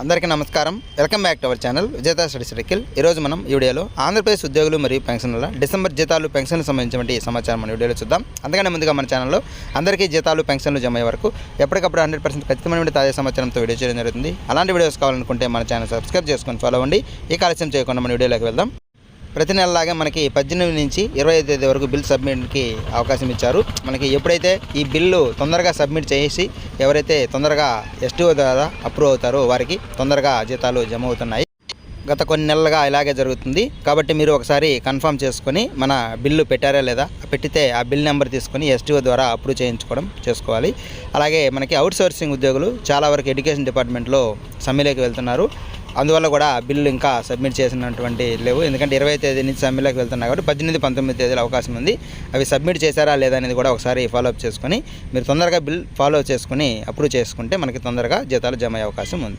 అందరికీ నమస్కారం. Welcome back to our channel విజేత స్టడీ సర్కిల్. ఈరోజు మనం ఈ వీడియోలో ఆంధ్రప్రదేశ్ ఉద్యోగులు మరియు పెన్షన్ల డిసెంబర్ జీతాలు పెన్షన్లకు సంబంధించిన సమాచారం మన వీడియోలో చూద్దాం. అంతకన్నా ముందుగా మన ఛానల్లో అందరికీ జీతాలు పెన్షన్లు జమ అయ్యే వరకు ఎప్పటికప్పుడు 100% ఖచ్చితమైన తాజా సమాచారంతో వీడియో చేయడం జరుగుతుంది. అలాంటి వీడియోస్ కావాలనుకుంటే మన ఛానల్ సబ్స్క్రైబ్ చేసుకొని ఫాలో అవ్వండి. ఈ కాలస్యం చేయకుండా మన వీడియోలోకి వెళ్దాం. ప్రతి నెలలాగా మనకి 18 నుంచి 25 తేదీ వరకు బిల్ సబ్మిట్కి అవకాశం ఇచ్చారు. మనకి ఎప్పుడైతే ఈ బిల్లు తొందరగా సబ్మిట్ చేసి ఎవరైతే తొందరగా ఎస్టీఓ ద్వారా అప్రూవ్ అవుతారో వారికి తొందరగా జీతాలు జమ అవుతున్నాయి. గత కొన్ని నెలలుగా ఇలాగే జరుగుతుంది. కాబట్టి మీరు ఒకసారి కన్ఫర్మ్ చేసుకొని మన బిల్లు పెట్టారా లేదా, పెట్టితే ఆ బిల్ నెంబర్ తీసుకొని ఎస్టీఓ ద్వారా అప్రూవ్ చేసుకోవాలి. అలాగే మనకి అవుట్ సోర్సింగ్ ఉద్యోగులు చాలా వరకు ఎడ్యుకేషన్ డిపార్ట్మెంట్లో సమ్మెలోకి వెళ్తున్నారు. అందువల్ల కూడా బిల్లు ఇంకా సబ్మిట్ చేసినటువంటి లేవు. ఎందుకంటే 20 తేదీ నుంచి సమ్మెలోకి వెళ్తున్నాయి కాబట్టి 18, 19 తేదీల అవకాశం ఉంది. అవి సబ్మిట్ చేశారా లేదా అనేది కూడా ఒకసారి ఫాలోఅప్ చేసుకొని మీరు తొందరగా బిల్ ఫాలో చేసుకుని అప్రూవ్ చేసుకుంటే మనకి తొందరగా జీతాలు జమ అయ్యే అవకాశం ఉంది.